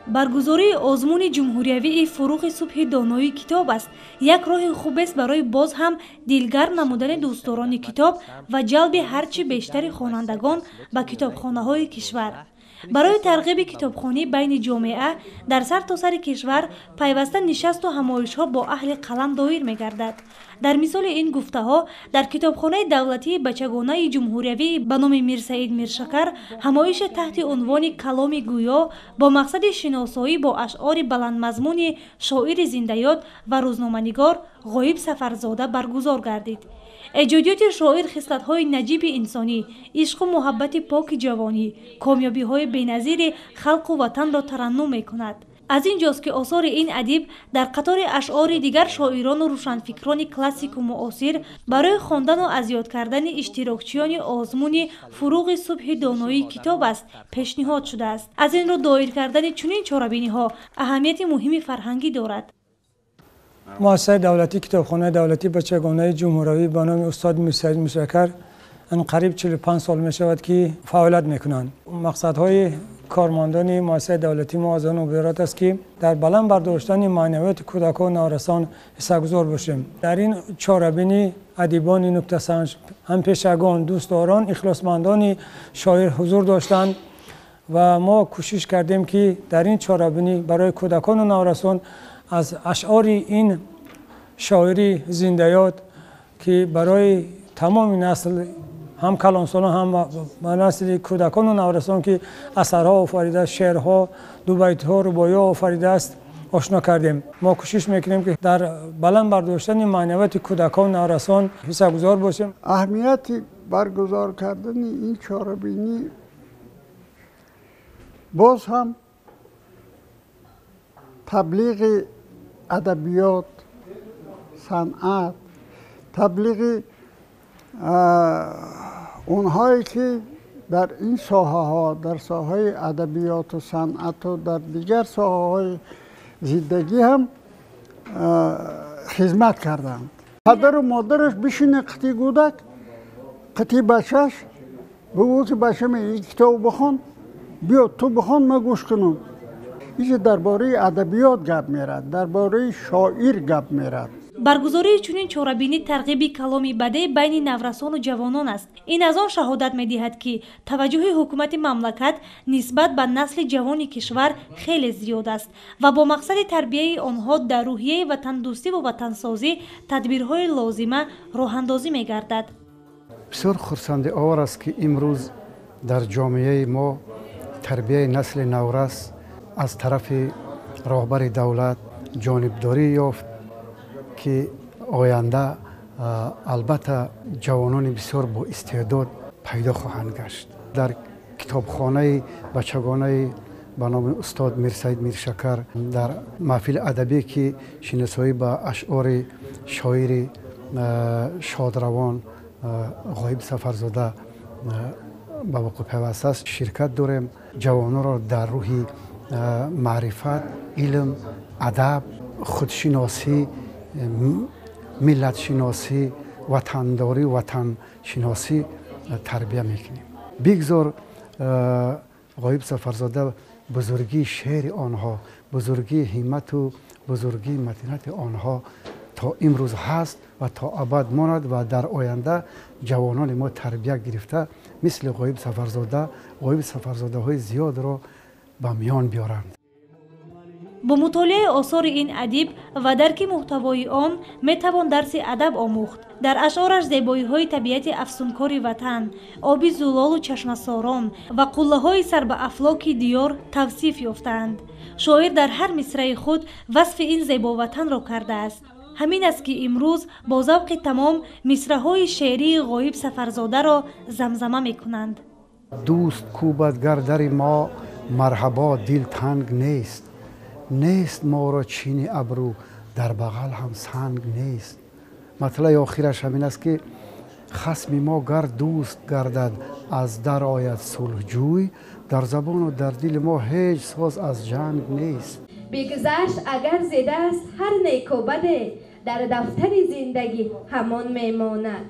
баргузории озмуни ҷумҳуриявии фуруғи субҳи доноӣ китоб аст як роҳи хубест барои боз ҳам дилгарм намудани дӯстдорони китоб ва ҷалби ҳарчи бештари хонандагон ба китобхонаҳои кишвар. барои тарғиби китобхонӣ байни ҷомеа дар сартосари кишвар пайваста нишасту ҳамоишҳо бо аҳли қалам доир мегардад. дар мисоли ин гуфтаҳо дар китобхонаи давлатии бачагонаи ҷумҳуриявӣ ба номи Мирсаид Миршакар ҳамоише таҳти унвони каломи гӯё бо мақсади шиносоӣ бо ашъори баландмазмуни шоири зиндаёд ва рӯзноманигор Ғоиб Сафарзода баргузор гардид. эҷодиёти шоир хислатҳои наҷиби инсонӣ, ишқу муҳаббати поки ҷавонӣ, комёбиҳои беназири халқу ватанро тараннум мекунад. аз ин ҷост ки осори ин адиб дар қатори ашъори дигар шоирону рӯшанфикрони классику муосир барои хондану аз ёд кардани иштирокчиёни озмуни фуруғи субҳи доноии китоб аст пешниҳод шудааст. аз ин рӯ доир кардани чунин чорабиниҳо аҳамияти муҳими фарҳангӣ дорад. مؤسسه دولتی کتابخانه دولتی بچگانه جمهوری به نام استاد میرسعید میرشکر ان قریب 45 سال می شود که فعالیت میکنند. مقصدهای کارمندان مؤسسه دولتی ما از آن عبارت است که در بلند برداشتن معنویات کودکان نوآوران حصه‌گذار باشیم. در این چاره‌بینی ادیبان نکته سنج، هم پیشگان، دوستداران، اخلاصمندان شاعر حضور داشتند و ما کوشش کردیم که در این چاره‌بینی برای کودکان و نوآوران از اشعار این شاعری زنده‌یاد که برای تمام نسل هم کلانسالان هم نسل کودکان و نوآوران که اثرها آفریده، شعرها، دو بیت‌ها، رباعی‌ها آفریده است آشنا کردیم. ما کوشش میکنیم که در بلند برداشتن معنویات کودکان و نوآوران حصه‌گذار باشیم. اهمیت برگزار کردن این چاره‌بینی باز هم تبلیغ ادبیات، صنعت، تبلیغ اونهایی که در این ساحه ها، در ساحه ادبیات و صنعت و در دیگر ساحه های زندگی هم خدمت کردند. پدر و مادرش بشینه قطعی کودک، قطعی بچهش بگو که بچه این کتاب بخون، بیا تو بخون ما گوش کنم. اینجا درباره ادبیات گپ میرد، درباره شاعر گپ میرد. баргузории чунин чорабинӣ тарғиби каломи баде байни наврасону ҷавонон аст. ин аз он шаҳодат медиҳад ки таваҷҷуҳи ҳукумати мамлакат нисбат ба насли ҷавони кишвар хеле зиёд аст ва бо мақсади тарбияи онҳо дар рӯҳияи ватандӯстӣ ва ватансозӣ тадбирҳои лозима роҳандозӣ мегардад. бисёр хурсандиовар аст ки имрӯз дар ҷомеаи мо тарбияи насли наврас از طرف راهبر دولت جانبداری یافت که آینده البته جوانان بسیار با استعداد پیدا خواهند گشت. در کتابخانه بچگانه به نام استاد میرسعید میرشکر در محفل ادبی که شناسایی به اشعار شاعر شادروان غایب سفرزاده به وقوع پیوسته است شرکت داریم. جوانان را در روح معرفت، علم، ادب، خودشناسی، ملت شناسی، وطنداری، وطن شناسی تربیه میکنیم. بگذار غایب سفرزاده بزرگی شعر آنها، بزرگی همت و بزرگی متینت آنها تا امروز هست و تا ابد ماند و در آینده جوانان ما تربیه گرفته مثل غایب سفرزاده های زیاد را به میان بیارند. با مطالعه آثار این ادیب و درک محتوای آن میتوان درس ادب آموخت. در اشعارش زیبایی‌های طبیعت افسونکاری وطن، آبی زلال و چشمه‌ساران و قله‌های سر به افلاک دیار توصیف یافتند. شاعر در هر مصرع خود وصف این زیبا وطن را کرده است. همین است که امروز با ذوق تمام مصرع‌های شعری غایب سفرزاده را زمزمه می‌کنند. دوست کوبدگر در ما مرحبا دل تنگ نیست، نیست ما را چین ابرو در بغل هم سنگ نیست. مطلب آخرش همین است که خصم ما گر دوست گردد از در آید صلح جوی، در زبان و در دل ما هیچ ساز از جنگ نیست. بگذشت اگر زده است هر نیک و بده، در دفتر زندگی همان میماند.